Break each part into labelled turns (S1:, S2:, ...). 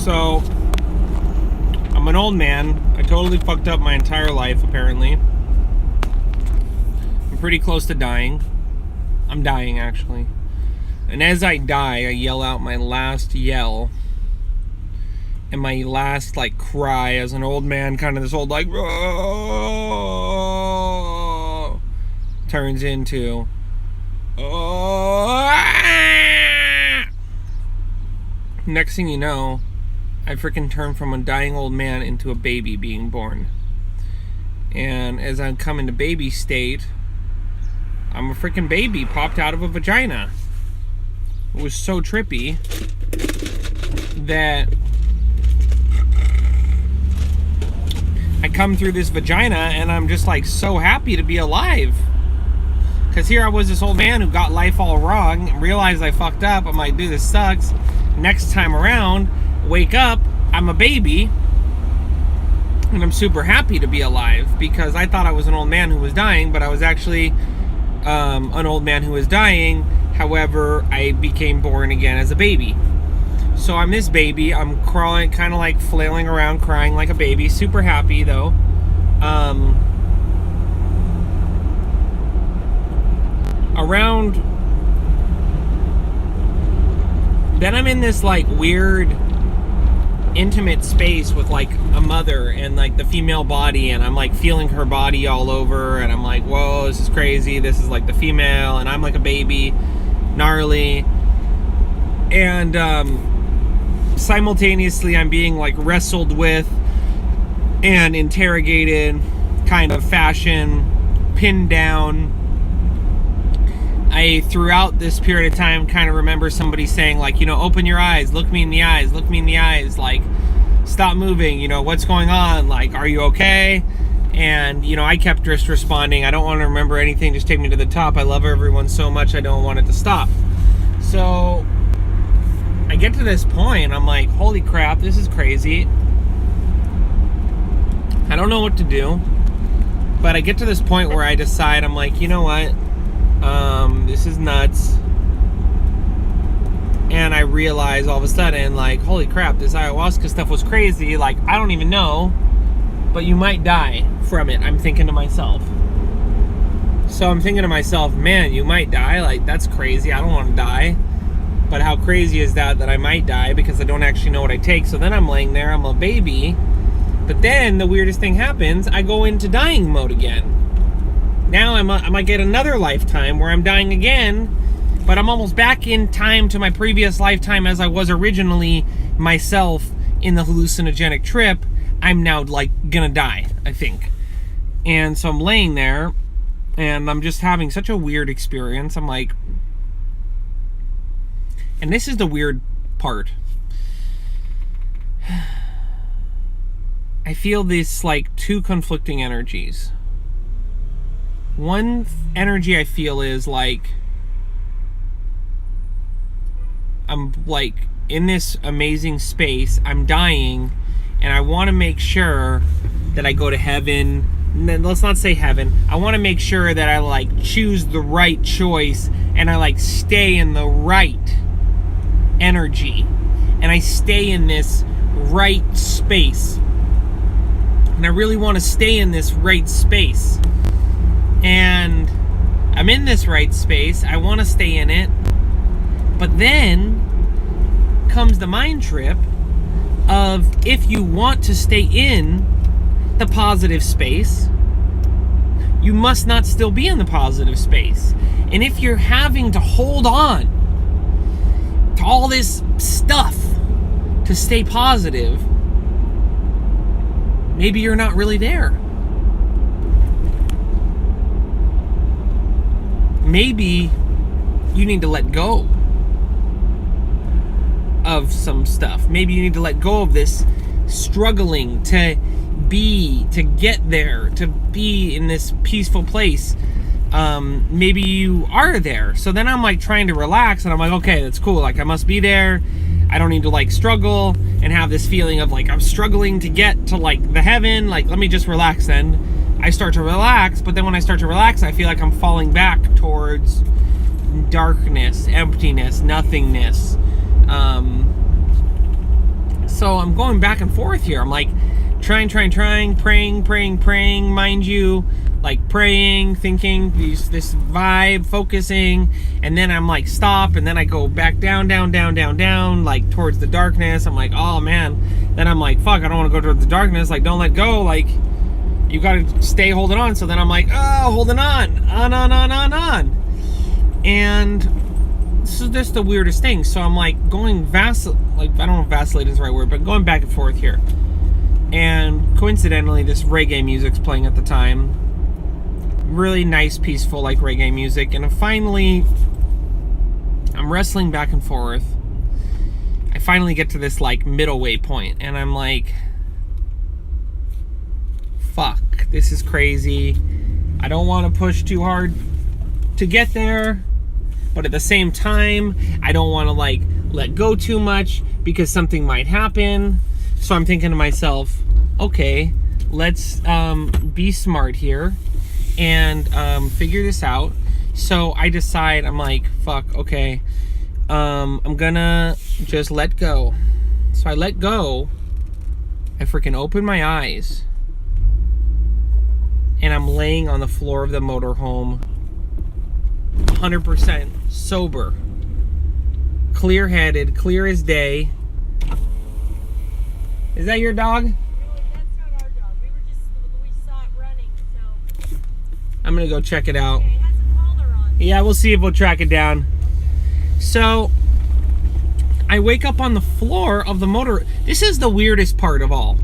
S1: So, I'm an old man. I totally fucked up my entire life, apparently. I'm pretty close to dying. I'm dying, actually. And as I die, I yell out my last yell. And my last, like, cry as an old man, kind of this old, like, "Oh," turns into, "Oh." Next thing you know, I freaking turn from a dying old man into a baby being born. And as I come into baby state, I'm a freaking baby popped out of a vagina. It was so trippy that I come through this vagina and I'm just like so happy to be alive. Because here I was, this old man who got life all wrong, and realized I fucked up. I'm like, dude, this sucks. Next time around, wake up, I'm a baby, and I'm super happy to be alive because I thought I was an old man who was dying, but I was actually an old man who was dying. However, I became born again as a baby. So I'm this baby. I'm crawling, kind of like flailing around, crying like a baby. Super happy though. Then I'm in this like weird intimate space with like a mother and like the female body, and I'm like feeling her body all over, and I'm like, whoa, this is crazy. This is like the female, and I'm like a baby, gnarly. And simultaneously I'm being like wrestled with and interrogated kind of fashion, pinned down. I, throughout this period of time, kind of remember somebody saying, like, you know, open your eyes, look me in the eyes, like, stop moving, you know, what's going on, like, are you okay? And, you know, I kept just responding, I don't want to remember anything, just take me to the top, I love everyone so much, I don't want it to stop. So, I get to this point, I'm like, holy crap, this is crazy. I don't know what to do, but I get to this point where I decide, I'm like, you know what? This is nuts. And I realize all of a sudden, like, holy crap, this ayahuasca stuff was crazy. Like, I don't even know, but you might die from it, I'm thinking to myself. So I'm thinking to myself, man, you might die? Like, that's crazy. I don't want to die. But how crazy is that I might die because I don't actually know what I take? So then I'm laying there, I'm a baby. But then the weirdest thing happens, I go into dying mode again. Now I might get another lifetime where I'm dying again, but I'm almost back in time to my previous lifetime as I was originally myself in the hallucinogenic trip. I'm now like gonna die, I think. And so I'm laying there and I'm just having such a weird experience. I'm like, and this is the weird part. I feel this like two conflicting energies. One energy I feel is like I'm like in this amazing space, I'm dying, and I want to make sure that I go to heaven. Let's not say heaven. I want to make sure that I like choose the right choice and I like stay in the right energy and I stay in this right space. And I really want to stay in this right space. And I'm in this right space. I want to stay in it. But then comes the mind trip of if you want to stay in the positive space, you must not still be in the positive space. And if you're having to hold on to all this stuff to stay positive, maybe you're not really there. Maybe you need to let go of some stuff. Maybe you need to let go of this struggling to get there, to be in this peaceful place. Maybe you are there. So then I'm like trying to relax and I'm like, okay, that's cool. Like I must be there. I don't need to like struggle and have this feeling of like I'm struggling to get to like the heaven. Like, let me just relax then. I start to relax, but then when I start to relax, I feel like I'm falling back towards darkness, emptiness, nothingness. So So I'm going back and forth here. I'm like trying, praying, mind you, like praying, thinking this vibe, focusing, and then I'm like stop, and then I go back down, like towards the darkness. I'm like, oh man. Then I'm like, fuck, I don't want to go towards the darkness. Like, don't let go. Like, you gotta stay holding on. So then I'm like, oh, holding on. And this is just the weirdest thing. So I'm like going I don't know if vacillate is the right word, but going back and forth here. And coincidentally, this reggae music's playing at the time. Really nice, peaceful, like reggae music. And finally, I'm wrestling back and forth. I finally get to this like middle way point, and I'm like, fuck, this is crazy. I don't want to push too hard to get there, but at the same time, I don't want to like let go too much because something might happen. So I'm thinking to myself, okay, let's be smart here and figure this out. So I decide, I'm like, fuck, okay, I'm gonna just let go. So I let go. I freaking open my eyes, and I'm laying on the floor of the motorhome, 100% sober, clear-headed, clear as day. Is that your dog?
S2: No, that's not our dog. We saw it running, so.
S1: I'm gonna go check it out.
S2: Okay, it has a collar on.
S1: Yeah, we'll see if we'll track it down. So, I wake up on the floor of the motor. This is the weirdest part of all.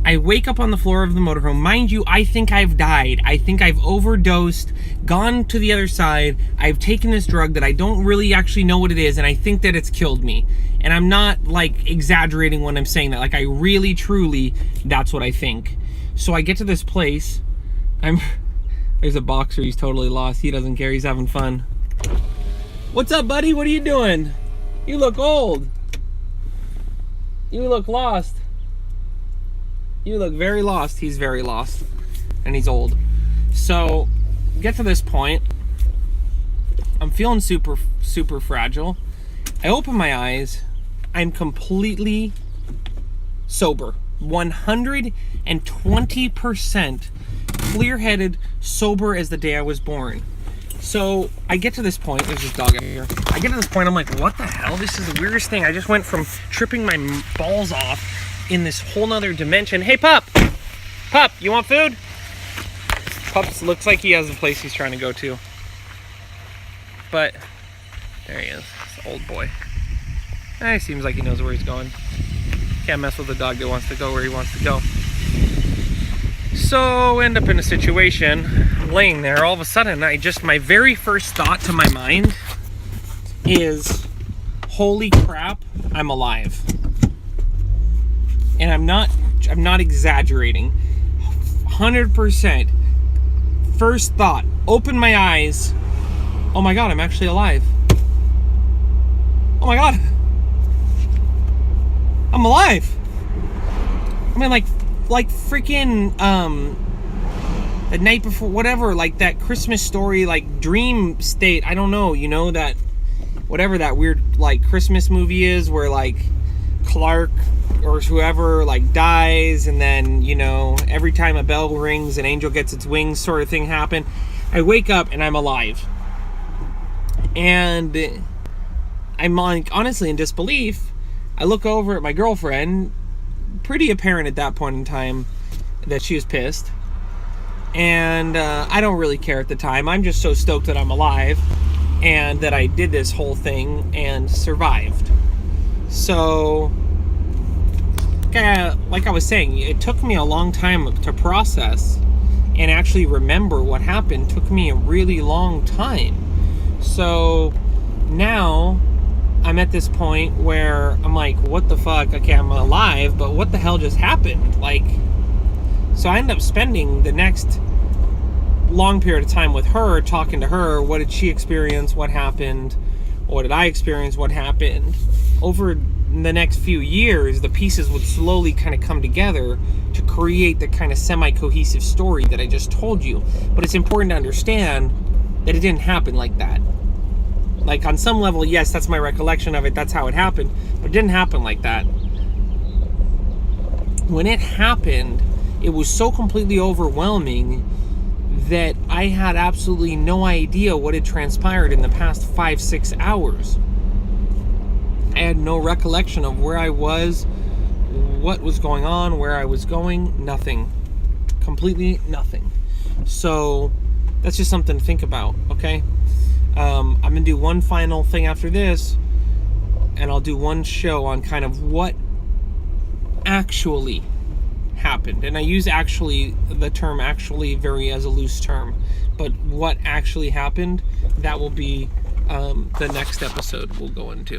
S1: I wake up on the floor of the motorhome. Mind you, I think I've died. I think I've overdosed, gone to the other side. I've taken this drug that I don't really actually know what it is, and I think that it's killed me. And I'm not like exaggerating when I'm saying that. Like, I really, truly, that's what I think. So I get to this place. There's a boxer. He's totally lost. He doesn't care. He's having fun. What's up, buddy? What are you doing? You look old. You look lost. You look very lost. He's very lost. And he's old. So, get to this point. I'm feeling super, super fragile. I open my eyes. I'm completely sober. 120% clear-headed, sober as the day I was born. So, I get to this point. There's this dog out here. I get to this point. I'm like, what the hell? This is the weirdest thing. I just went from tripping my balls off in this whole nother dimension. Hey, Pup! Pup, you want food? Pup looks like he has a place he's trying to go to. But, there he is. This old boy. He seems like he knows where he's going. Can't mess with a dog that wants to go where he wants to go. So, end up in a situation, laying there, all of a sudden, my very first thought to my mind is, holy crap, I'm alive. And I'm not exaggerating. 100%. First thought, open my eyes. Oh my God, I'm actually alive. Oh my God. I'm alive. I mean, like freaking, the night before, whatever, like that Christmas Story, like dream state. I don't know, you know, that, whatever that weird, like, Christmas movie is where, like, Clark or whoever like dies, and then, you know, every time a bell rings an angel gets its wings sort of thing happen. I wake up and I'm alive, and I'm like honestly in disbelief. I look over at my girlfriend, pretty apparent at that point in time that she was pissed, and I don't really care at the time. I'm just so stoked that I'm alive and that I did this whole thing and survived. So like I was saying, it took me a long time to process and actually remember what happened. It took me a really long time. So now I'm at this point where I'm like, what the fuck? Okay, I'm alive, but what the hell just happened? Like, so I ended up spending the next long period of time with her, talking to her. What did she experience? What happened? What did I experience? What happened? Over the next few years, the pieces would slowly kind of come together to create the kind of semi-cohesive story that I just told you. But it's important to understand that it didn't happen like that. Like, on some level, yes, that's my recollection of it. That's how it happened. But it didn't happen like that. when it happened, it was so completely overwhelming that I had absolutely no idea what had transpired in the past 5-6 hours. I had no recollection of where I was, what was going on, where I was going, nothing. Completely nothing. So that's just something to think about, okay? I'm going to do one final thing after this, and I'll do one show on kind of what actually happened. And I use the term actually very as a loose term, but what actually happened, that will be the next episode we'll go into.